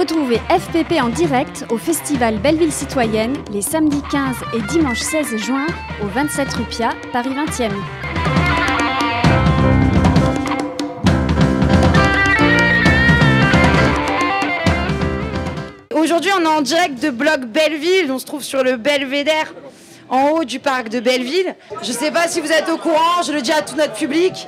Retrouvez FPP en direct au Festival Belleville Citoyenne les samedis 15 et dimanche 16 juin au 27 rue Piat, Paris 20e. Aujourd'hui, on est en direct de Bloc Belleville. On se trouve sur le Belvédère, en haut du parc de Belleville. Je ne sais pas si vous êtes au courant, je le dis à tout notre public.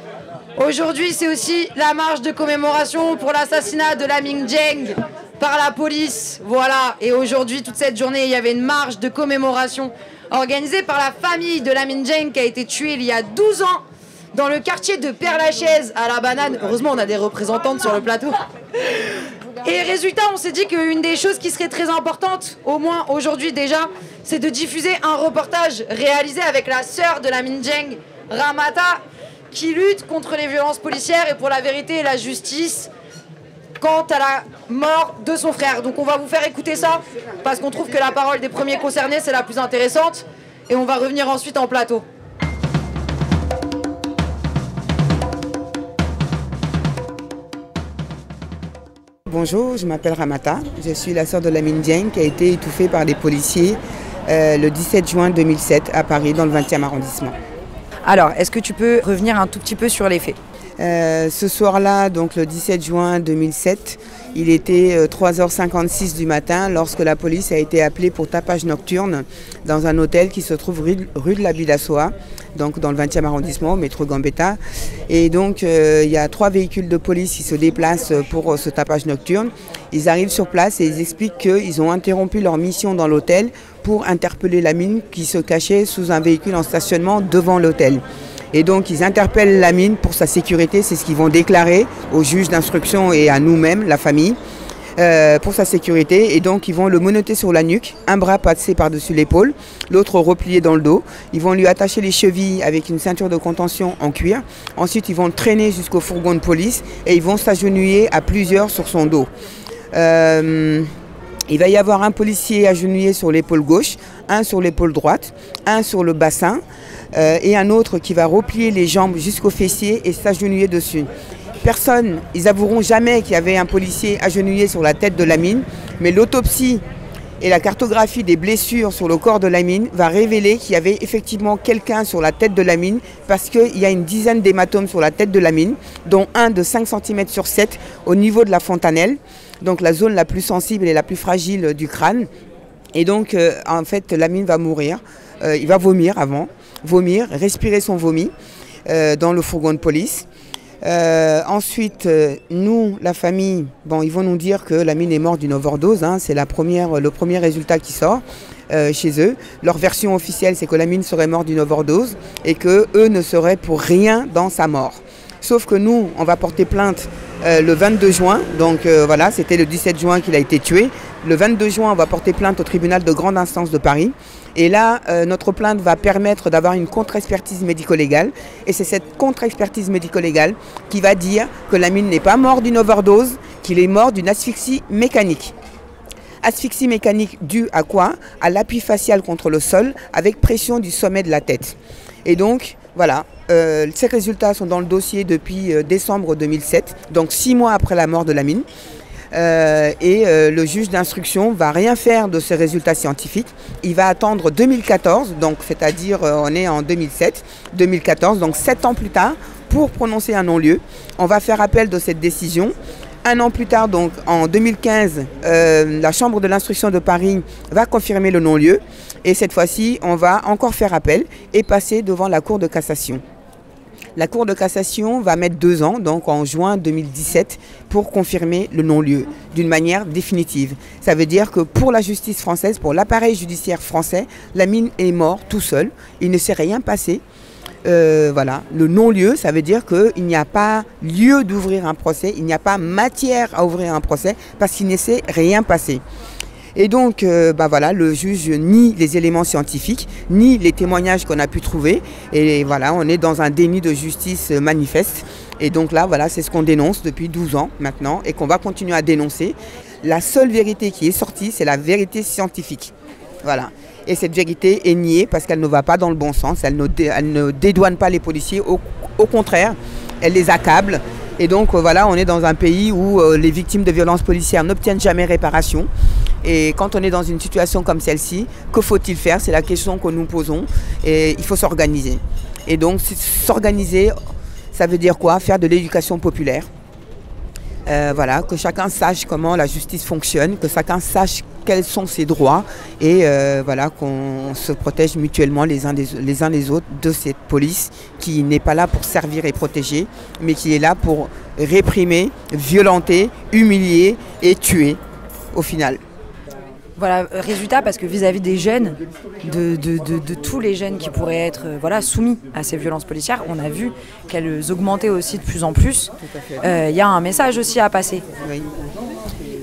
Aujourd'hui, c'est aussi la marche de commémoration pour l'assassinat de Lamine Dieng par la police. Voilà. Et aujourd'hui, toute cette journée, il y avait une marche de commémoration organisée par la famille de Lamine Dieng qui a été tué il y a 12 ans dans le quartier de Père-Lachaise à la Banane. Heureusement, on a des représentantes sur le plateau. Et résultat, on s'est dit qu'une des choses qui serait très importante, au moins aujourd'hui déjà, c'est de diffuser un reportage réalisé avec la sœur de Lamine Dieng, Ramata, qui lutte contre les violences policières et pour la vérité et la justice quant à la mort de son frère. Donc on va vous faire écouter ça, parce qu'on trouve que la parole des premiers concernés, c'est la plus intéressante, et on va revenir ensuite en plateau. Bonjour, je m'appelle Ramata, je suis la sœur de Lamine Dieng qui a été étouffée par des policiers le 17 juin 2007 à Paris, dans le 20e arrondissement. Alors, est-ce que tu peux revenir un tout petit peu sur les faits ? Ce soir-là, donc le 17 juin 2007, il était 3h56 du matin lorsque la police a été appelée pour tapage nocturne dans un hôtel qui se trouve rue de la Bidassoa, donc dans le 20e arrondissement, métro Gambetta. Et donc il y a 3 véhicules de police qui se déplacent pour ce tapage nocturne. Ils arrivent sur place et ils expliquent qu'ils ont interrompu leur mission dans l'hôtel pour interpeller Lamine qui se cachait sous un véhicule en stationnement devant l'hôtel. Et donc ils interpellent Lamine pour sa sécurité, c'est ce qu'ils vont déclarer au juge d'instruction et à nous-mêmes, la famille, pour sa sécurité. Et donc ils vont le menotter sur la nuque, un bras passé par-dessus l'épaule, l'autre replié dans le dos. Ils vont lui attacher les chevilles avec une ceinture de contention en cuir. Ensuite ils vont le traîner jusqu'au fourgon de police et ils vont s'agenouiller à plusieurs sur son dos. Il va y avoir un policier agenouillé sur l'épaule gauche, un sur l'épaule droite, un sur le bassin et un autre qui va replier les jambes jusqu'au fessier et s'agenouiller dessus. Personne, ils avoueront jamais qu'il y avait un policier agenouillé sur la tête de Lamine, mais l'autopsie et la cartographie des blessures sur le corps de Lamine va révéler qu'il y avait effectivement quelqu'un sur la tête de Lamine parce qu'il y a une dizaine d'hématomes sur la tête de Lamine, dont un de 5 cm sur 7 au niveau de la fontanelle, donc la zone la plus sensible et la plus fragile du crâne. Et donc, en fait, Lamine va mourir. Il va vomir avant, respirer son vomi dans le fourgon de police. Ensuite, nous, la famille, bon, ils vont nous dire que Lamine est mort d'une overdose, hein, c'est le premier résultat qui sort chez eux. Leur version officielle, c'est que Lamine serait mort d'une overdose et qu'eux ne seraient pour rien dans sa mort. Sauf que nous, on va porter plainte le 22 juin, donc voilà, c'était le 17 juin qu'il a été tué. Le 22 juin, on va porter plainte au tribunal de grande instance de Paris. Et là, notre plainte va permettre d'avoir une contre-expertise médico-légale. Et c'est cette contre-expertise médico-légale qui va dire que Lamine n'est pas mort d'une overdose, qu'il est mort d'une asphyxie mécanique. Asphyxie mécanique due à quoi? À l'appui facial contre le sol avec pression du sommet de la tête. Et donc, voilà, ces résultats sont dans le dossier depuis décembre 2007, donc 6 mois après la mort de Lamine. Le juge d'instruction va rien faire de ces résultats scientifiques. Il va attendre 2014, donc c'est-à-dire on est en 2014, donc 7 ans plus tard, pour prononcer un non-lieu. On va faire appel de cette décision. Un an plus tard, donc en 2015, la Chambre de l'instruction de Paris va confirmer le non-lieu. Et cette fois-ci, on va encore faire appel et passer devant la Cour de cassation. La Cour de cassation va mettre 2 ans, donc en juin 2017, pour confirmer le non-lieu d'une manière définitive. Ça veut dire que pour la justice française, pour l'appareil judiciaire français, Lamine est mort tout seul. Il ne s'est rien passé. Voilà, le non-lieu, ça veut dire qu'il n'y a pas lieu d'ouvrir un procès, il n'y a pas matière à ouvrir un procès parce qu'il ne s'est rien passé. Et donc, voilà, le juge nie les éléments scientifiques, nie les témoignages qu'on a pu trouver. Et voilà, on est dans un déni de justice manifeste. Et donc là, voilà, c'est ce qu'on dénonce depuis 12 ans maintenant et qu'on va continuer à dénoncer. La seule vérité qui est sortie, c'est la vérité scientifique. Voilà. Et cette vérité est niée parce qu'elle ne va pas dans le bon sens. Elle ne dédouane pas les policiers. Au contraire, elle les accable. Et donc voilà, on est dans un pays où les victimes de violences policières n'obtiennent jamais réparation. Et quand on est dans une situation comme celle-ci, que faut-il faire? C'est la question que nous posons. Et il faut s'organiser. Et donc s'organiser, ça veut dire quoi? Faire de l'éducation populaire. Voilà, que chacun sache comment la justice fonctionne, que chacun sache quels sont ses droits et voilà, qu'on se protège mutuellement les uns les autres de cette police qui n'est pas là pour servir et protéger, mais qui est là pour réprimer, violenter, humilier et tuer au final. Voilà, résultat, parce que vis-à-vis des jeunes, de tous les jeunes qui pourraient être voilà, soumis à ces violences policières, on a vu qu'elles augmentaient aussi de plus en plus. Il y a un message aussi à passer. Oui.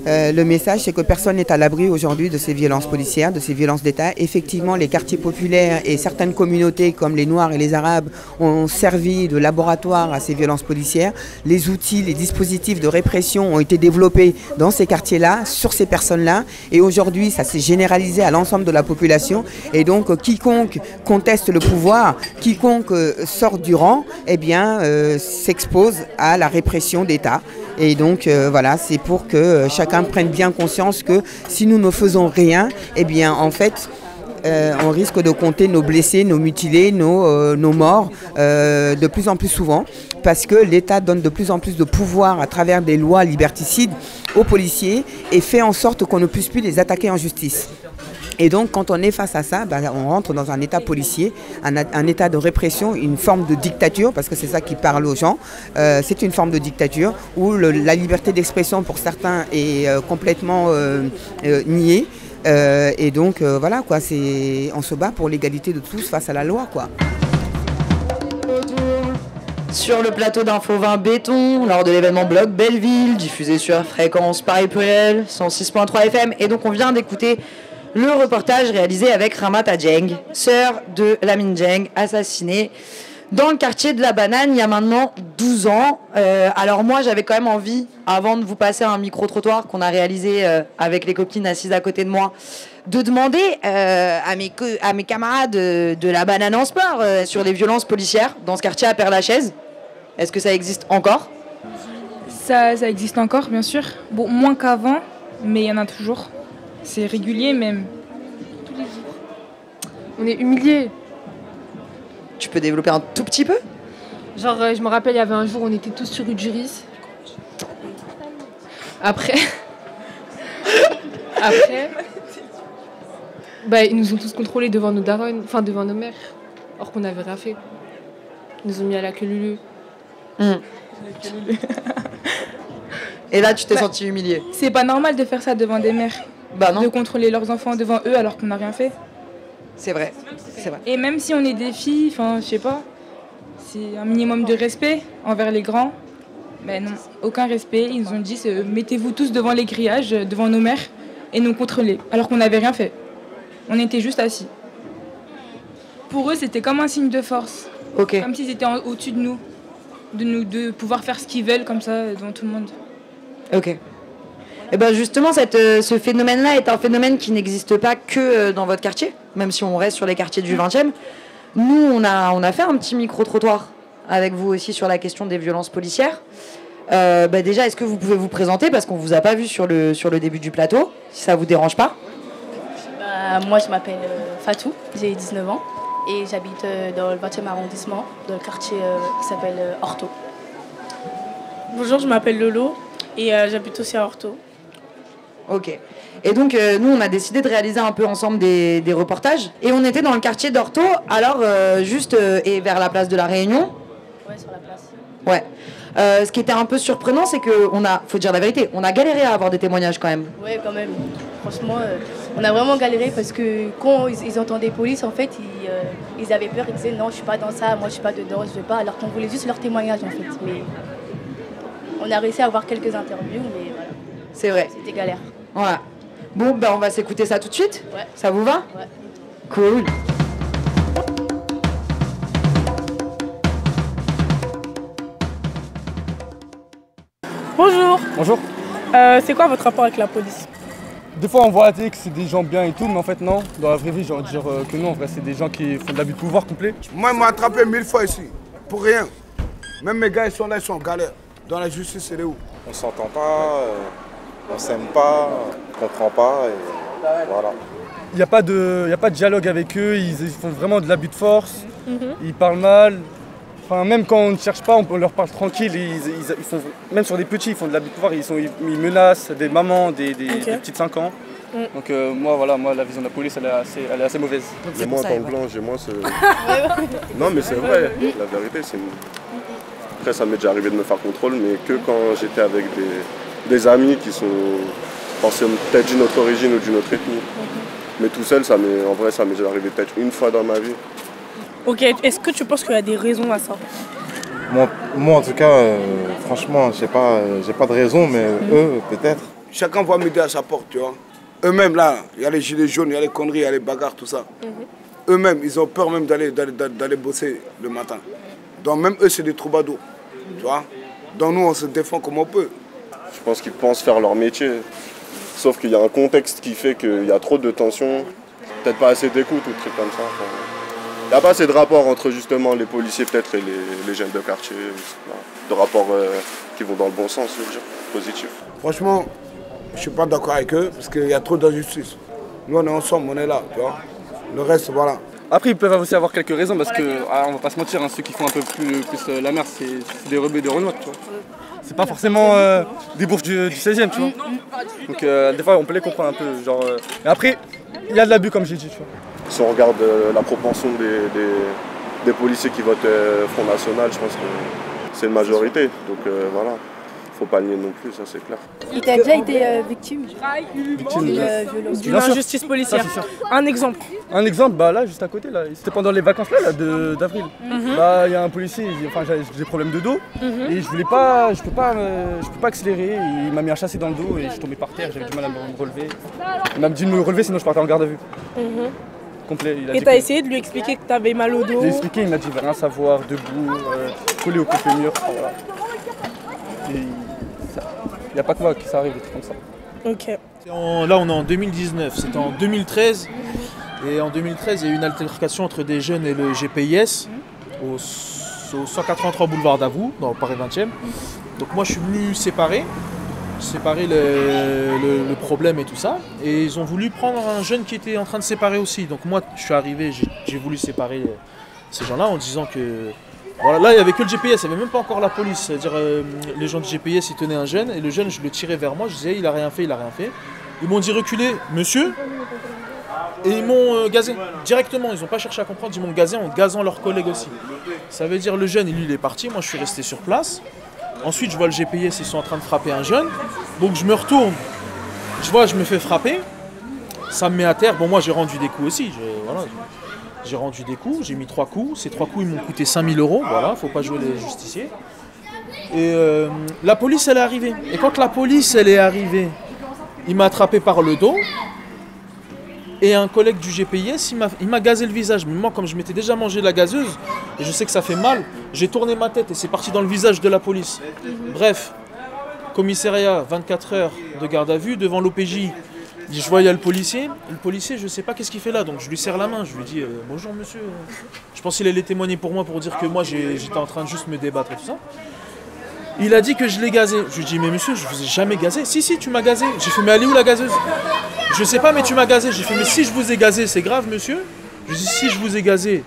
Le message, c'est que personne n'est à l'abri aujourd'hui de ces violences policières, de ces violences d'État. Effectivement, les quartiers populaires et certaines communautés comme les Noirs et les Arabes ont servi de laboratoire à ces violences policières. Les outils, les dispositifs de répression ont été développés dans ces quartiers-là, sur ces personnes-là. Et aujourd'hui, ça s'est généralisé à l'ensemble de la population. Et donc, quiconque conteste le pouvoir, quiconque sort du rang, eh bien, s'expose à la répression d'État. Et donc voilà, c'est pour que chacun prenne bien conscience que si nous ne faisons rien, eh bien en fait on risque de compter nos blessés, nos mutilés, nos morts de plus en plus souvent, parce que l'État donne de plus en plus de pouvoir à travers des lois liberticides aux policiers et fait en sorte qu'on ne puisse plus les attaquer en justice. Et donc, quand on est face à ça, on rentre dans un état policier, un état de répression, une forme de dictature, parce que c'est ça qui parle aux gens. C'est une forme de dictature où la liberté d'expression pour certains est complètement niée. Et donc, voilà, quoi, on se bat pour l'égalité de tous face à la loi, quoi. Sur le plateau d'Info 20 Béton, lors de l'événement Blog Belleville, diffusé sur fréquence Paris Pluriel, 106.3 FM. Et donc, on vient d'écouter le reportage réalisé avec Ramata Dieng, sœur de Lamine Dieng, assassinée dans le quartier de la Banane il y a maintenant 12 ans. Alors moi, j'avais quand même envie, avant de vous passer un micro-trottoir qu'on a réalisé avec les copines assises à côté de moi, de demander à mes camarades de la Banane en sport sur les violences policières dans ce quartier à Père-Lachaise. Est-ce que ça existe encore? Ça existe encore, bien sûr. Bon, moins qu'avant, mais il y en a toujours. C'est régulier même. Tous les jours. On est humiliés. Tu peux développer un tout petit peu? Genre, je me rappelle, il y avait un jour, on était tous sur Udjuris. Après, ils nous ont tous contrôlés devant nos darons, enfin devant nos mères, or qu'on n'avait rien fait. Ils nous ont mis à la queue lulu. Et là, tu t'es senti humiliée? C'est pas normal de faire ça devant des mères. Bah non. De contrôler leurs enfants devant eux alors qu'on n'a rien fait. C'est vrai, c'est vrai. Et même si on est des filles, enfin, je sais pas, c'est un minimum de respect envers les grands. Ben non, aucun respect. Ils nous ont dit, mettez-vous tous devant les grillages, devant nos mères, et nous contrôler, alors qu'on n'avait rien fait. On était juste assis. Pour eux, c'était comme un signe de force. Ok. Comme s'ils étaient au-dessus de nous, de pouvoir faire ce qu'ils veulent comme ça devant tout le monde. Ok. Et ben justement, ce phénomène-là est un phénomène qui n'existe pas que dans votre quartier, même si on reste sur les quartiers du 20e. Nous, on a fait un petit micro-trottoir avec vous aussi sur la question des violences policières. Déjà, est-ce que vous pouvez vous présenter, parce qu'on ne vous a pas vu sur le début du plateau, si ça ne vous dérange pas? Moi, je m'appelle Fatou, j'ai 19 ans et j'habite dans le 20e arrondissement, dans le quartier qui s'appelle Orto. Bonjour, je m'appelle Lolo et j'habite aussi à Orto. Ok. Et donc, nous, on a décidé de réaliser un peu ensemble des reportages. Et on était dans le quartier d'Orto, alors juste et vers la place de la Réunion. Ouais, sur la place. Ouais. Ce qui était un peu surprenant, c'est que faut dire la vérité, on a galéré à avoir des témoignages quand même. Ouais, quand même. Franchement, on a vraiment galéré parce que quand ils entendaient police, en fait, ils avaient peur, ils disaient non, je suis pas dans ça, moi je suis pas dedans, je veux pas. Alors qu'on voulait juste leur témoignage en fait. Mais on a réussi à avoir quelques interviews, mais voilà. C'est vrai. C'était galère. Voilà. Bon, on va s'écouter ça tout de suite. Ouais. Ça vous va? Ouais. Cool. Bonjour. Bonjour. C'est quoi votre rapport avec la police? Des fois on voit à la télé que c'est des gens bien et tout, mais en fait non. Dans la vraie vie, j'ai envie de dire que non, en vrai c'est des gens qui font de l'abus de pouvoir complet. Moi ils m'ont attrapé 1000 fois ici, pour rien. Même mes gars ils sont là, ils sont en galère. Dans la justice, elle est où? On s'entend pas, on s'aime pas, on comprend pas, et voilà. Il n'y a pas de dialogue avec eux, ils font vraiment de l'abus de force, ils parlent mal. Enfin, même quand on ne cherche pas, on leur parle tranquille. Ils font, même sur des petits, ils font de l'abus de pouvoir, ils menacent des mamans, des petites 5 ans. Donc moi, la vision de la police, elle est assez mauvaise. Mais moi, en tant que blanc, j'ai moins ce... Non, mais c'est vrai, la vérité, c'est... Après, ça m'est déjà arrivé de me faire contrôle, mais que quand j'étais avec des amis qui sont peut-être d'une autre origine ou d'une autre ethnie. Mais tout seul, en vrai, ça m'est déjà arrivé peut-être une fois dans ma vie. Ok, est-ce que tu penses qu'il y a des raisons à ça? Moi en tout cas, franchement, j'ai pas de raison, mais eux, peut-être. Chacun va m'aider à sa porte, tu vois. Eux-mêmes, là, il y a les gilets jaunes, il y a les conneries, il y a les bagarres, tout ça. Eux-mêmes, ils ont peur même d'aller bosser le matin. Donc même eux, c'est des troubadours, tu vois. Donc nous, on se défend comme on peut. Je pense qu'ils pensent faire leur métier. Sauf qu'il y a un contexte qui fait qu'il y a trop de tensions, peut-être pas assez d'écoute ou des trucs comme ça. Il n'y a pas assez de rapport entre justement les policiers peut-être et les jeunes de quartier, de rapports qui vont dans le bon sens, je veux dire, positif. Franchement, je ne suis pas d'accord avec eux parce qu'il y a trop d'injustice. Nous on est ensemble, on est là, tu vois. Le reste, voilà. Après, ils peuvent aussi avoir quelques raisons parce que, on va pas se mentir, ceux qui font un peu plus la merde, c'est des rebelles de Renoir, tu vois. C'est pas forcément des bourges du 16e, tu vois. Donc des fois, on peut les comprendre un peu, genre... Mais après, il y a de l'abus, comme j'ai dit, tu vois. Si on regarde la propension des policiers qui votent Front National, je pense que c'est une majorité. Donc voilà, faut pas le nier non plus, ça c'est clair. Et t'as déjà été victime d'une injustice policière? Un exemple. Un exemple, bah là, juste à côté, là, c'était pendant les vacances là, d'avril. Bah, il y a un policier, j'ai des problèmes de dos et je peux pas accélérer. Il m'a mis un chassé dans le dos et je suis tombé par terre, j'avais du mal à me relever. Il m'a dit de me relever sinon je partais en garde à vue. Complet. Et t'as essayé de lui expliquer que t'avais mal au dos? J'ai expliqué, il m'a dit rien savoir, debout, collé au côté mur. Voilà. Il n'y a pas que moi qui ça arrive, des trucs comme ça. Ok. Là on est en 2019, c'était en 2013. Et en 2013, il y a eu une altercation entre des jeunes et le GPIS au 183 boulevard Davout, dans le Paris 20e. Donc moi je suis venu séparer le problème et tout ça. Et ils ont voulu prendre un jeune qui était en train de séparer aussi. Donc moi je suis arrivé, j'ai voulu séparer ces gens-là en disant que... Voilà, là il n'y avait que le GPS, il n'y avait même pas encore la police. C'est-à-dire les gens du GPS ils tenaient un jeune et le jeune je le tirais vers moi, je disais il a rien fait. Ils m'ont dit reculez, monsieur. Et ils m'ont gazé directement, ils n'ont pas cherché à comprendre, ils m'ont gazé en gazant leurs collègues aussi. Ça veut dire le jeune, lui il est parti, moi je suis resté sur place. Ensuite je vois le GPS, ils sont en train de frapper un jeune. Donc je me retourne, je vois, je me fais frapper. Ça me met à terre, bon moi j'ai rendu des coups aussi. J'ai rendu des coups, j'ai mis 3 coups. Ces 3 coups ils m'ont coûté 5 000 €, voilà, faut pas jouer les justiciers. Et la police elle est arrivée. Et quand la police elle est arrivée, il m'a attrapé par le dos. Et un collègue du GPIS, il m'a gazé le visage. Mais moi, comme je m'étais déjà mangé la gazeuse, et je sais que ça fait mal, j'ai tourné ma tête et c'est parti dans le visage de la police. Bref, commissariat, 24 heures de garde à vue, devant l'OPJ. Je vois, il y a le policier. Le policier, je sais pas qu'est-ce qu'il fait là, donc je lui serre la main. Je lui dis bonjour monsieur. Je pense qu'il allait témoigner pour moi pour dire que moi, j'étais en train de juste me débattre et tout ça. Il a dit que je l'ai gazé. Je lui dis mais monsieur, je vous ai jamais gazé. Si, tu m'as gazé. J'ai fait mais elle est où la gazeuse? Je sais pas mais tu m'as gazé. J'ai fait mais si je vous ai gazé, c'est grave monsieur. Je lui dis si je vous ai gazé,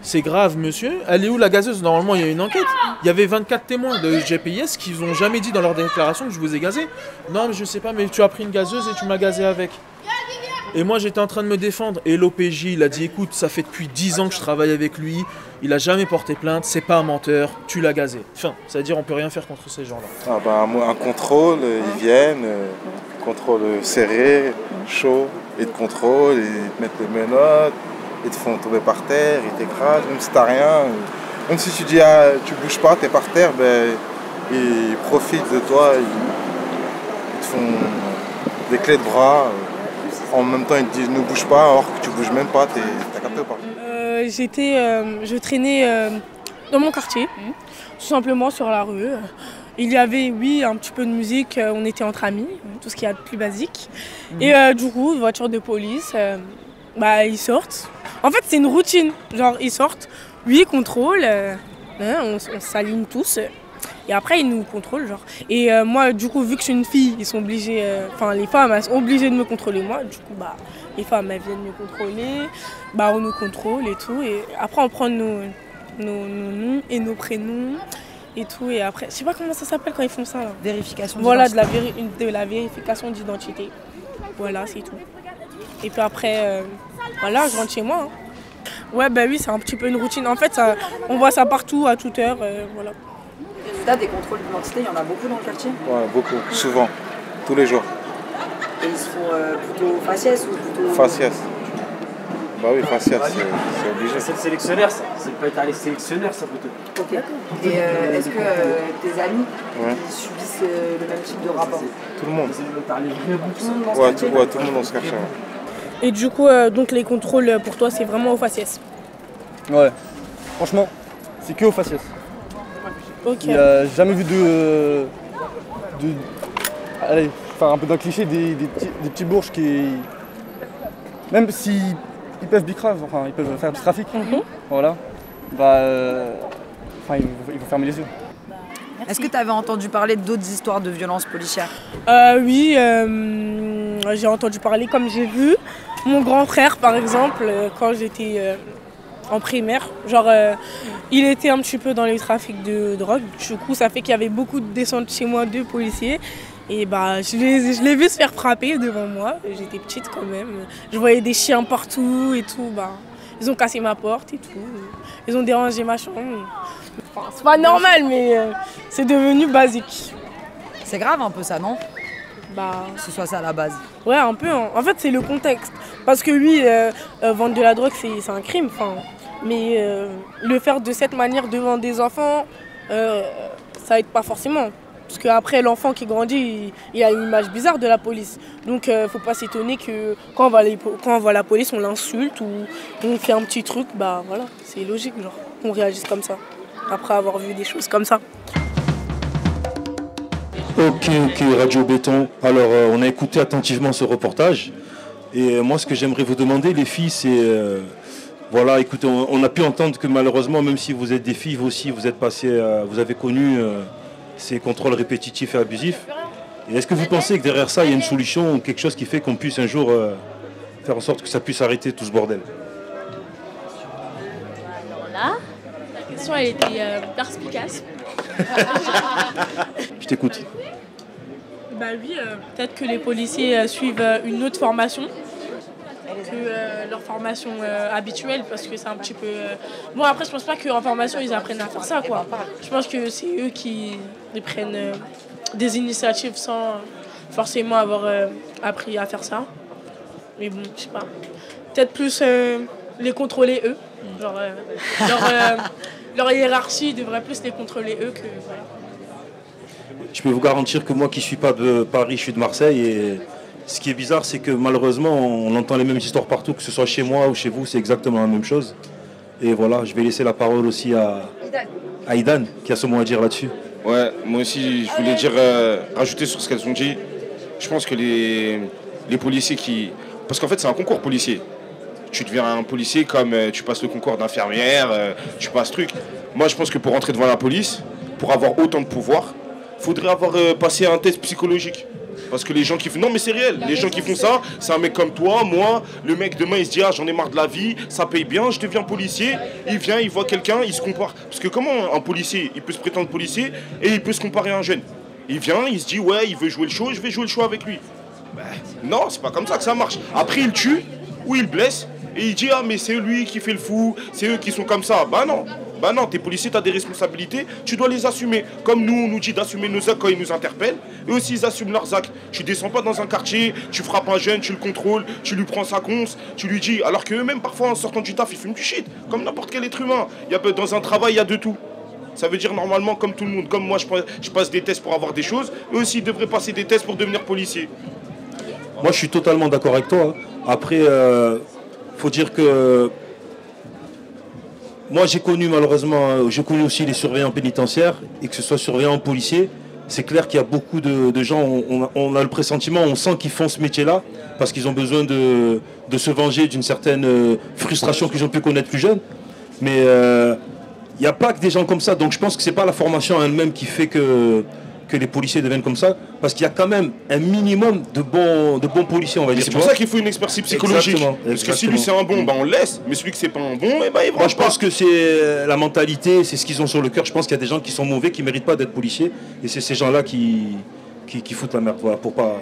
c'est grave monsieur. Elle est où la gazeuse? Normalement il y a une enquête. Il y avait 24 témoins de GPIS qui n'ont jamais dit dans leur déclaration que je vous ai gazé. Non mais je sais pas mais tu as pris une gazeuse et tu m'as gazé avec. Et moi j'étais en train de me défendre et l'OPJ il a dit écoute ça fait depuis 10 ans que je travaille avec lui, il a jamais porté plainte, c'est pas un menteur, tu l'as gazé. Enfin, c'est-à-dire on peut rien faire contre ces gens-là. Ah bah, un contrôle, ils viennent, contrôle serré, chaud, ils te contrôlent, ils te mettent les menottes, ils te font tomber par terre, ils t'écrasent, même si t'as rien. Même si tu dis ah, tu bouges pas, t'es par terre, ben, ils profitent de toi, ils te font des clés de bras. En même temps, ils te disent ne bouge pas, alors que tu bouges même pas, t'as capté ou pas? Je traînais dans mon quartier, tout simplement sur la rue. Il y avait, oui, un petit peu de musique, on était entre amis, tout ce qu'il y a de plus basique. Et du coup, une voiture de police, ils sortent. En fait, c'est une routine, genre ils sortent, oui, contrôle, on s'aligne tous. Et après, ils nous contrôlent, genre. Et moi, du coup, vu que je suis une fille, ils sont obligés, les femmes, elles sont obligées de me contrôler moi. Du coup, les femmes, elles viennent me contrôler, on nous contrôle et tout. Et après, on prend nos noms et nos prénoms et tout. Et après, je sais pas comment ça s'appelle quand ils font ça, là. Vérification Voilà, d'identité. de la vérification d'identité. Voilà, c'est tout. Et puis après, je rentre chez moi. Hein. Ouais, oui, c'est un petit peu une routine. En fait, on voit ça partout, à toute heure, voilà. T'as des contrôles d'identité, il y en a beaucoup dans le quartier? Ouais, beaucoup, souvent, tous les jours. Et ils se font plutôt faciès ou plutôt... Faciès. Bah oui, faciès, c'est obligé. C'est le sélectionnaire, ça. C'est peut être les sélectionnaires, ça peut-être. Ok. Et est-ce que tes amis ils subissent le même type de rapport? Tout le monde. Ouais, tout le monde dans ce quartier. Et du coup, donc les contrôles pour toi, c'est vraiment au faciès? Ouais. Franchement, c'est que au faciès. Ok. Il n'y a jamais vu allez, faire un peu d'un cliché, des petits bourges qui... Même s'ils peuvent bicrave, enfin ils peuvent faire du trafic, voilà, ils vont fermer les yeux. Est-ce que tu avais entendu parler d'autres histoires de violences policières? Oui, j'ai entendu parler, comme j'ai vu mon grand frère par exemple, quand j'étais en primaire, il était un petit peu dans les trafics de drogue, du coup ça fait qu'il y avait beaucoup de descentes chez moi de policiers. Et je l'ai vu se faire frapper devant moi, j'étais petite quand même. Je voyais des chiens partout et tout, ils ont cassé ma porte et tout. Ils ont dérangé ma chambre. Enfin, c'est pas normal, mais c'est devenu basique. C'est grave un peu ça, non? Que ce soit ça à la base. Ouais, un peu. En fait, c'est le contexte. Parce que oui, vendre de la drogue, c'est un crime. Mais le faire de cette manière devant des enfants, ça aide pas forcément. Parce qu'après, l'enfant qui grandit, il a une image bizarre de la police. Donc, faut pas s'étonner que quand on voit la police, on l'insulte ou on fait un petit truc. Voilà, c'est logique, qu'on réagisse comme ça. Après avoir vu des choses comme ça. Ok, Radio Béton. Alors, on a écouté attentivement ce reportage. Et moi, ce que j'aimerais vous demander, les filles, c'est... voilà, écoutez, on a pu entendre que malheureusement, même si vous êtes des filles, vous aussi, vous avez connu... ces contrôles répétitifs et abusifs. Et est-ce que vous pensez que derrière ça, il y a une solution ou quelque chose qui fait qu'on puisse un jour faire en sorte que ça puisse arrêter tout ce bordel? Alors là, la question elle était perspicace. Je t'écoute. Oui, peut-être que les policiers suivent une autre formation que leur formation habituelle, parce que c'est un petit peu... Bon, après, je pense pas qu'en formation, ils apprennent à faire ça, quoi. Je pense que c'est eux qui prennent des initiatives sans forcément avoir appris à faire ça. Mais bon, je sais pas. Peut-être plus les contrôler eux. Leur hiérarchie devrait plus les contrôler eux que... Je peux vous garantir que moi qui suis pas de Paris, je suis de Marseille, et ce qui est bizarre, c'est que malheureusement, on entend les mêmes histoires partout, que ce soit chez moi ou chez vous, c'est exactement la même chose. Et voilà, je vais laisser la parole aussi à Idan, qui a ce mot à dire là-dessus. Ouais, moi aussi, je voulais dire, rajouter sur ce qu'elles ont dit. Je pense que les policiers qui... Parce qu'en fait, c'est un concours policier. Tu deviens un policier comme tu passes le concours d'infirmière, tu passes truc. Moi, je pense que pour rentrer devant la police, pour avoir autant de pouvoir, il faudrait avoir passé un test psychologique. Parce que les gens qui font... Non mais c'est réel, les gens qui font ça, c'est un mec comme toi, moi, le mec demain il se dit j'en ai marre de la vie, ça paye bien, je deviens policier, il vient, il voit quelqu'un, il se compare. Parce que comment un policier, il peut se prétendre policier et il peut se comparer à un jeune? Il vient, il se dit ouais, il veut jouer le show, je vais jouer le show avec lui. Non, c'est pas comme ça que ça marche. Après il tue ou il blesse et il dit mais c'est lui qui fait le fou, c'est eux qui sont comme ça. Bah non, t'es policier, t'as des responsabilités, tu dois les assumer. Comme nous, on nous dit d'assumer nos actes quand ils nous interpellent, eux aussi ils assument leurs actes. Tu descends pas dans un quartier, tu frappes un jeune, tu le contrôles, tu lui prends sa conce, tu lui dis, alors qu'eux-mêmes parfois en sortant du taf, ils fument du shit, comme n'importe quel être humain. Dans un travail, il y a de tout. Ça veut dire normalement comme tout le monde, comme moi je passe des tests pour avoir des choses, eux aussi ils devraient passer des tests pour devenir policiers. Moi je suis totalement d'accord avec toi. Après, faut dire que... Moi, j'ai connu malheureusement, j'ai connu aussi les surveillants pénitentiaires, et que ce soit surveillants policiers, c'est clair qu'il y a beaucoup de gens, on a le pressentiment, on sent qu'ils font ce métier-là, parce qu'ils ont besoin de se venger d'une certaine frustration qu'ils ont pu connaître plus jeunes. Mais il n'y a pas que des gens comme ça. Donc je pense que ce n'est pas la formation en elle-même qui fait que les policiers deviennent comme ça, parce qu'il y a quand même un minimum de bons policiers, on va dire. C'est pour ça qu'il faut une expertise psychologique. Exactement. Parce que si lui c'est un bon, ben on le laisse, mais celui que c'est pas un bon, eh ben il Moi je pense que c'est la mentalité, c'est ce qu'ils ont sur le cœur. Je pense qu'il y a des gens qui sont mauvais, qui ne méritent pas d'être policiers, et c'est ces gens-là qui foutent la merde, voilà, pour pas...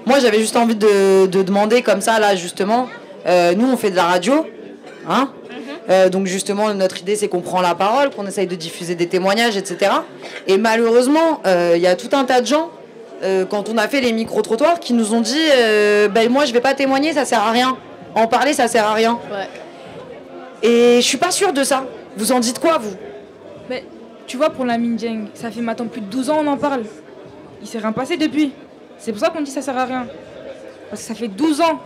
Moi, j'avais juste envie de demander comme ça, là, justement. Nous, on fait de la radio, hein. Donc, justement, notre idée, c'est qu'on prend la parole, qu'on essaye de diffuser des témoignages, etc. Et malheureusement, il y a tout un tas de gens, quand on a fait les micro-trottoirs, qui nous ont dit ben, moi, je vais pas témoigner, ça sert à rien. En parler, ça sert à rien. Ouais. Et je suis pas sûre de ça. Vous en dites quoi, vous? Mais tu vois, pour la Minjeng, ça fait maintenant plus de 12 ans on en parle. Il s'est rien passé depuis. C'est pour ça qu'on dit que ça sert à rien. Parce que ça fait 12 ans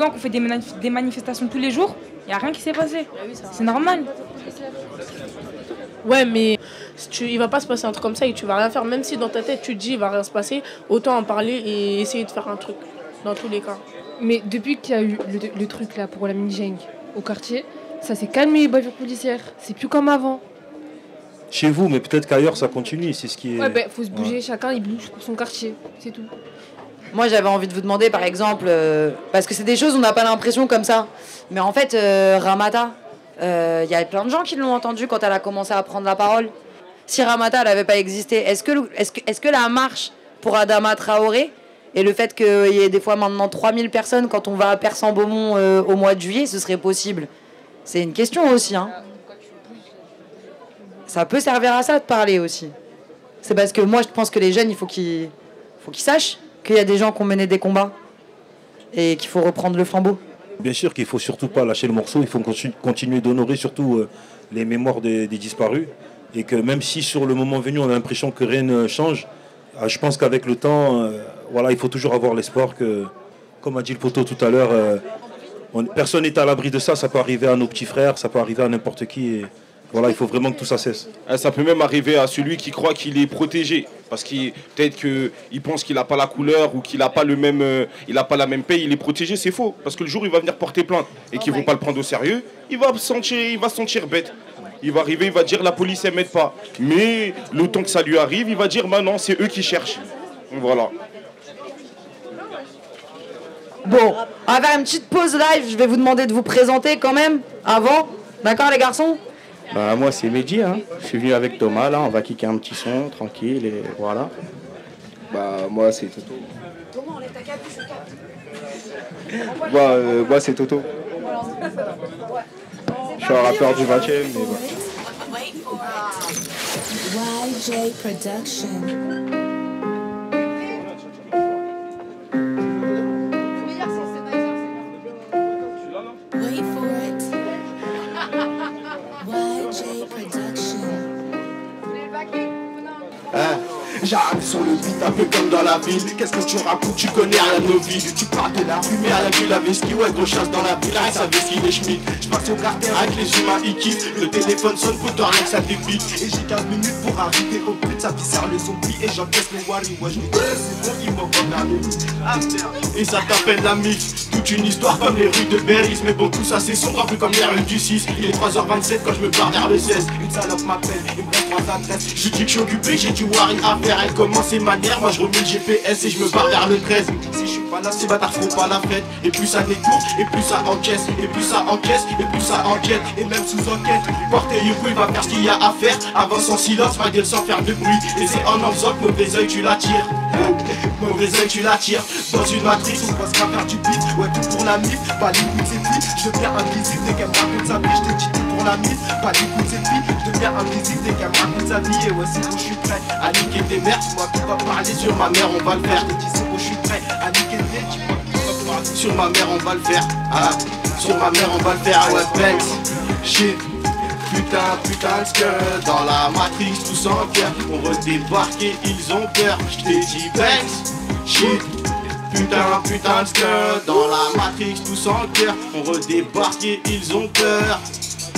qu'on fait des manifestations tous les jours, il n'y a rien qui s'est passé. C'est normal. Ouais, mais il va pas se passer un truc comme ça et tu vas rien faire. Même si dans ta tête tu te dis il va rien se passer, autant en parler et essayer de faire un truc, dans tous les cas. Mais depuis qu'il y a eu le truc là pour la Minjeng au quartier, ça s'est calmé les bavures policières. C'est plus comme avant. Chez vous, mais peut-être qu'ailleurs ça continue, c'est ce qui est... Ouais, ben faut se bouger, chacun il bouge pour son quartier, c'est tout. Moi, j'avais envie de vous demander, par exemple, parce que c'est des choses où on n'a pas l'impression comme ça. Mais en fait, Ramata, il y a plein de gens qui l'ont entendu quand elle a commencé à prendre la parole. Si Ramata, elle n'avait pas existé, est-ce que la marche pour Adama Traoré et le fait qu'il y ait des fois maintenant 3000 personnes quand on va à Persan-Beaumont au mois de juillet, ce serait possible? C'est une question aussi, hein. Ça peut servir à ça de parler aussi. C'est parce que moi, je pense que les jeunes, il faut qu'ils sachent qu'il y a des gens qui ont mené des combats et qu'il faut reprendre le flambeau. Bien sûr qu'il ne faut surtout pas lâcher le morceau, il faut continuer d'honorer surtout les mémoires des disparus, et que même si sur le moment venu on a l'impression que rien ne change, je pense qu'avec le temps, voilà, il faut toujours avoir l'espoir que, comme a dit le poteau tout à l'heure, personne n'est à l'abri de ça, ça peut arriver à nos petits frères, ça peut arriver à n'importe qui. Et voilà, il faut vraiment que tout ça cesse. Ça peut même arriver à celui qui croit qu'il est protégé. Parce qu'il peut-être qu'il pense qu'il n'a pas la couleur ou qu'il n'a pas, pas la même paye, il est protégé, c'est faux. Parce que le jour où il va venir porter plainte et qu'ils ne vont pas le prendre au sérieux, il va se sentir bête. Il va arriver, il va dire la police elle m'aide pas. Mais le temps que ça lui arrive, il va dire bah non, c'est eux qui cherchent. Voilà. Bon, on va faire une petite pause live, je vais vous demander de vous présenter quand même, avant. D'accord les garçons? Bah moi c'est Mehdi, hein. Je suis venu avec Thomas, là on va kicker un petit son, tranquille et voilà. Bah moi c'est Toto. Moi c'est Toto. Je suis un rappeur du 20e, mais bon. YJ Production. J'arrive sur le beat un peu comme dans la ville. Qu'est-ce que tu racontes, tu connais rien de nos vies. Tu parles de la fumée à la ville, avec ski, ouais gros chasse dans la ville, avec sa vesquille des schmitts. J'passe au quartier avec les humains, ils kiffent. Le téléphone sonne, faut rien que ça débite. Et j'ai 15 minutes pour arriver au but, ça viscère le zombie. Et j'encaisse les waris, moi je me dis c'est bon, ils m'ont condamné. Et ça t'appelle la mif, toute une histoire comme les rues de Berris. Mais bon tout ça c'est sombre, un peu comme les rues du 6. Il est 3h27 quand je me barre vers le 16. Une salope m'appelle, il me prend 3 adresses. Je dis que je suis occupé, j'ai du wari à faire. Elle commence ses manières, moi je remets le GPS et je me barre vers le 13. Si je suis pas là, ces bâtards feront pas la fête. Et plus ça découvre, et plus ça encaisse. Et plus ça encaisse, et plus ça enquête. Et même sous enquête, portez Yuko, il va faire ce qu'il y a à faire. Avance en silence, va dire sans faire de bruit. Et c'est en enveloppe, mauvais oeil tu l'attires. Mauvais oeil tu l'attires. Dans une matrice, on passe pas faire du beat. Ouais tout pour la mif, pas l'écoute c'est puis. Je deviens invisible dès qu'elle me raconte sa vie. Je te dis tout pour la mif, pas l'écoute c'est puis. Je deviens invisible dès qu'elle me raconte sa vie. Et ouais c'est bon, je suis prêt à niquer tes mères. Moi qui va parler sur ma mère, on va le faire. Je te dis c'est bon, je suis prêt à niquer tes mères. Sur ma mère, on va le faire. Ah, sur ma mère, on va le faire. Ouais, Banks, shit. Putain de skirt. Dans la matrice, tous en cœur. On redébarque et ils ont peur. Je t'ai dit Banks, shit. Putain de skirt. Dans la matrice, tous en cœur. On redébarque et ils ont peur.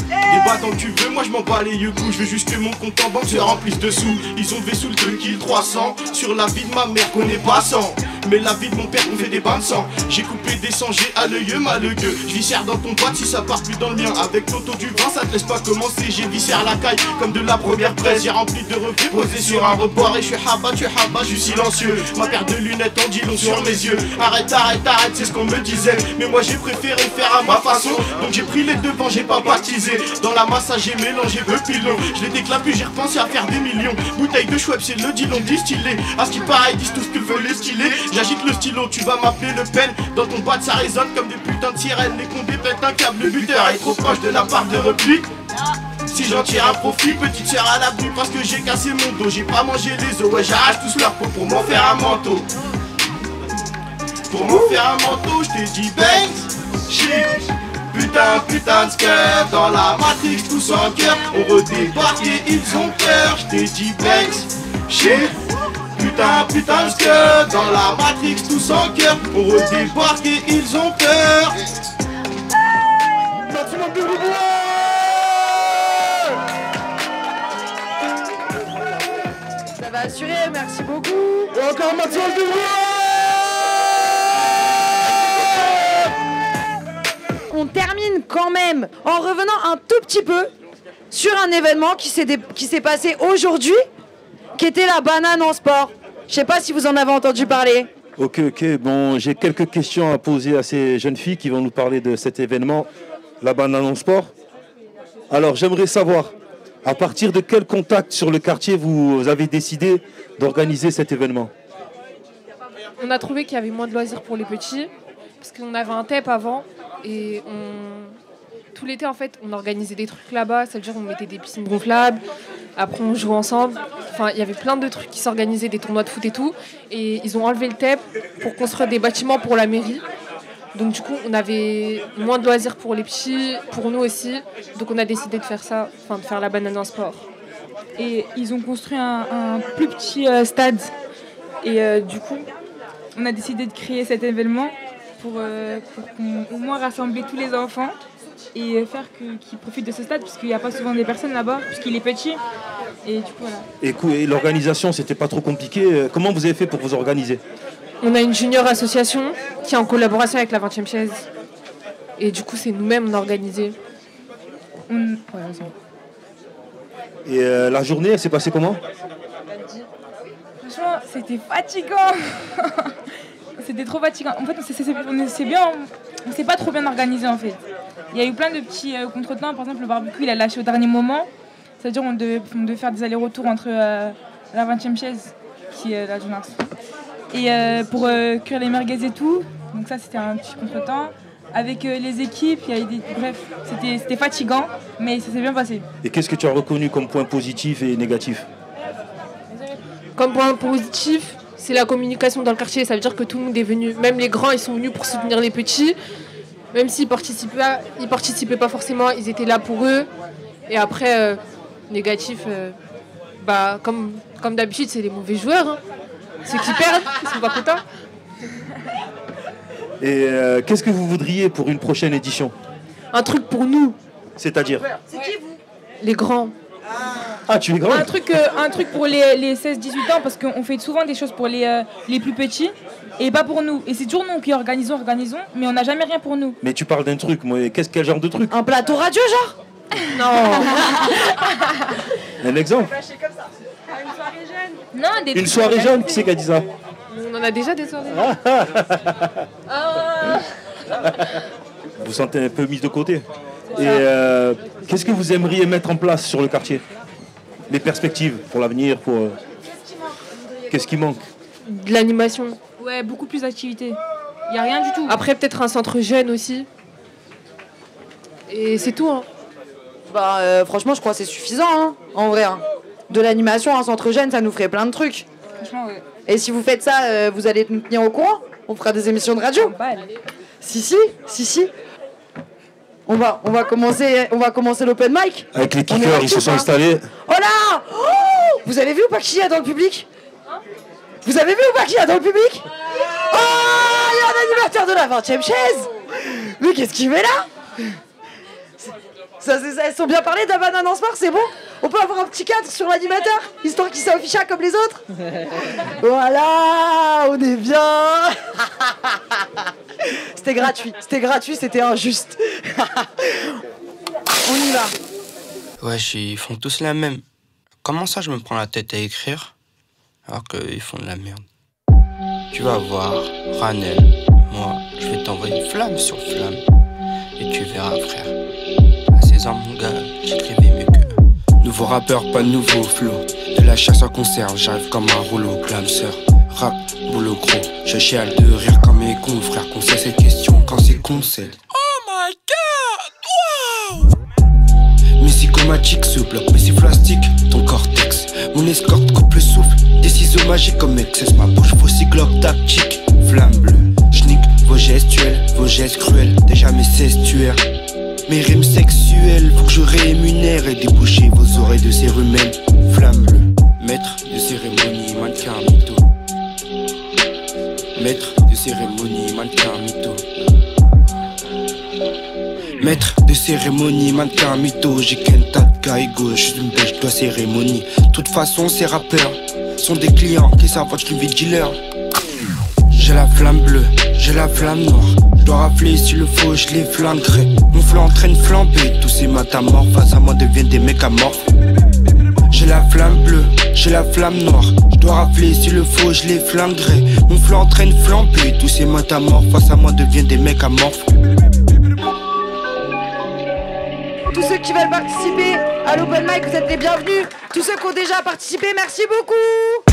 Débat tant que tu veux, moi je m'en bats les yeux coups. Je veux juste que mon compte en banque se remplisse de sous. Ils ont vaissou le 2 kill 300 sur la vie de ma mère qu'on est pas sans. Mais la vie de mon père on fait des bains de sang. J'ai coupé des sangs, j'ai à l'œil malheureux. Je viscère dans ton boîte si ça part plus dans le mien. Avec l'auto du vin ça te laisse pas commencer. J'ai viscère la caille comme de la première presse. J'ai rempli de revues posé sur un rebord. Et je suis habat, je suis silencieux. Ma paire de lunettes en dit long sur mes yeux. Arrête, c'est ce qu'on me disait. Mais moi j'ai préféré faire à ma façon. Donc j'ai pris les devants, j'ai pas baptisé. Dans la masse j'ai mélangé le pilon. Je l'ai déclapé, j'ai repensé à faire des millions. Bouteille de Schweppes, c'est le dilon distillé. À ce qui paraît, ils disent tout ce qu'ils veulent les styler. J'agite le stylo, tu vas m'appeler Le Pen. Dans ton boîte ça résonne comme des putains de sirènes. Les condés pètent un câble, le buteur est trop proche de la barre de réplique. Si j'en tire un profit, petite sœur à l'abri parce que j'ai cassé mon dos. J'ai pas mangé les os, ouais j'arrache tous leurs peau pour m'en faire un manteau. Pour m'en faire un manteau, je t'ai dit Banks, shit. Putain de skirt, dans la Matrix tous en cœur. On redébarque et ils ont peur. Je t'ai dit Banks, shit. Putain de skirt, dans la Matrix tous en cœur. On redébarque et ils ont peur. Ça va assurer, merci beaucoup. Et encore Maxime Dubois. On termine quand même en revenant un tout petit peu sur un événement qui s'est passé aujourd'hui, qui était la banane en sport. Je sais pas si vous en avez entendu parler. Ok, bon, j'ai quelques questions à poser à ces jeunes filles qui vont nous parler de cet événement, la banane en sport. Alors, j'aimerais savoir, à partir de quel contact sur le quartier vous avez décidé d'organiser cet événement? On a trouvé qu'il y avait moins de loisirs pour les petits, parce qu'on avait un TEP avant, et tout l'été, en fait, on organisait des trucs là-bas, c'est-à-dire on mettait des piscines gonflables, après on jouait ensemble. Enfin, il y avait plein de trucs qui s'organisaient, des tournois de foot et tout, et ils ont enlevé le TEP pour construire des bâtiments pour la mairie. Donc du coup, on avait moins de loisirs pour les petits, pour nous aussi, donc on a décidé de faire ça, enfin de faire la banane en sport. Et ils ont construit un plus petit stade, et du coup, on a décidé de créer cet événement pour au moins rassembler tous les enfants et faire qu'ils profitent de ce stade, puisqu'il n'y a pas souvent des personnes là-bas, puisqu'il est petit. Et du coup, voilà. Et l'organisation, c'était pas trop compliqué. Comment vous avez fait pour vous organiser? On a une junior association qui est en collaboration avec la 20e chaise. Et du coup, c'est nous-mêmes, on a organisé. Et la journée, elle s'est passée comment? Franchement, c'était fatigant. C'était trop fatigant. En fait, on s'est pas trop bien organisé en fait. Il y a eu plein de petits contretemps. Par exemple, le barbecue, il a lâché au dernier moment. C'est-à-dire on devait faire des allers-retours entre la 20e chaise, qui est la jeunesse, et pour cuire les merguez et tout. Donc ça, c'était un petit contretemps. Avec les équipes, il y a eu bref, c'était fatigant, mais ça s'est bien passé. Et qu'est-ce que tu as reconnu comme point positif et négatif? Comme point positif, c'est la communication dans le quartier. Ça veut dire que tout le monde est venu, même les grands, ils sont venus pour soutenir les petits. Même s'ils participaient pas forcément, ils étaient là pour eux. Et après, négatif, comme d'habitude, c'est les mauvais joueurs. Hein. Ceux qui perdent, ils sont pas contents. Et qu'est-ce que vous voudriez pour une prochaine édition? Un truc pour nous. C'est-à-dire? C'est qui vous? Les grands. Ah, tu es grand? Un truc pour les 16-18 ans, parce qu'on fait souvent des choses pour les plus petits et pas pour nous. Et c'est toujours nous qui organisons, mais on n'a jamais rien pour nous. Mais tu parles d'un truc, moi, quel genre de truc? Un plateau radio, genre? Non. Un exemple? Une soirée jeune. Non, une soirée jeune, qui c'est qui a dit ça? On en a déjà des soirées. Vous vous sentez un peu mise de côté. Et qu'est-ce que vous aimeriez mettre en place sur le quartier? Les perspectives pour l'avenir, pour... Qu'est-ce qui manque? De l'animation. Ouais, beaucoup plus d'activités. Il n'y a rien du tout. Après, peut-être un centre jeune aussi. Et c'est tout. Hein. Franchement, je crois que c'est suffisant, hein, en vrai. Hein. De l'animation, un centre jeune, ça nous ferait plein de trucs. Franchement, ouais. Et si vous faites ça, vous allez nous tenir au courant? On fera des émissions de radio. Si. On va commencer l'open mic. Avec les kickers, ils se sont installés. Oh là! Oh, vous avez vu ou pas qui y a dans le public? Vous avez vu ou pas qui y a dans le public? Oh, il y a un animateur de la 20e chaise. Mais qu'est-ce qu'il fait là? Elles sont bien parlé de la banane en sport, c'est bon? On peut avoir un petit cadre sur l'animateur, histoire qu'il soit officiel comme les autres. Voilà, on est bien. C'était gratuit, c'était injuste. On y va. Wesh, ils font tous la même. Comment ça je me prends la tête à écrire alors qu'ils font de la merde? Tu vas voir, Ranel, moi, je vais t'envoyer flamme sur flamme. Et tu verras, frère. À 16 ans, mon gars, j'écrivais mieux qu'eux. Nouveau rappeur, pas de nouveau flow. De la chasse en conserve, j'arrive comme un rouleau. Clam sœur, rap, boulot gros. Je chiale de rire comme mes confrères. Qu'on sait cette question quand c'est concède. Oh my god, wow. Mes psychomatiques se bloquent, mes plastique, ton cortex. Mon escorte coupe le souffle, des ciseaux magiques comme excess. Ma bouche faucille globe tactique, flamme bleue. J'nique vos gestuels, vos gestes cruels. Déjà mes cestuaires, mes rimes sexuelles. Faut que je rémunère et déboucher vos oreilles de cérumen. Flamme bleue, maître de cérémonie, mannequin mytho. Maître de cérémonie, mannequin mytho. Maître de cérémonie, mannequin mytho. J'ai qu'un tas de gars égaux, je suis une bêche de cérémonie. De toute façon, ces rappeurs sont des clients qui savent que je suis dealer. J'ai la flamme bleue, j'ai la flamme noire. Je dois rafler s'il le faut, je les flinguerai. Mon flot entraîne flamber, tous ces matamorphes face à moi deviennent des mécamorphes. J'ai la flamme bleue, j'ai la flamme noire. Je dois rafler s'il le faut, je les flinguerai. Mon flot entraîne flamber, tous ces matamorphes face à moi deviennent des mécamorphes. Tous ceux qui veulent participer à l'open mic, vous êtes les bienvenus. Tous ceux qui ont déjà participé, merci beaucoup.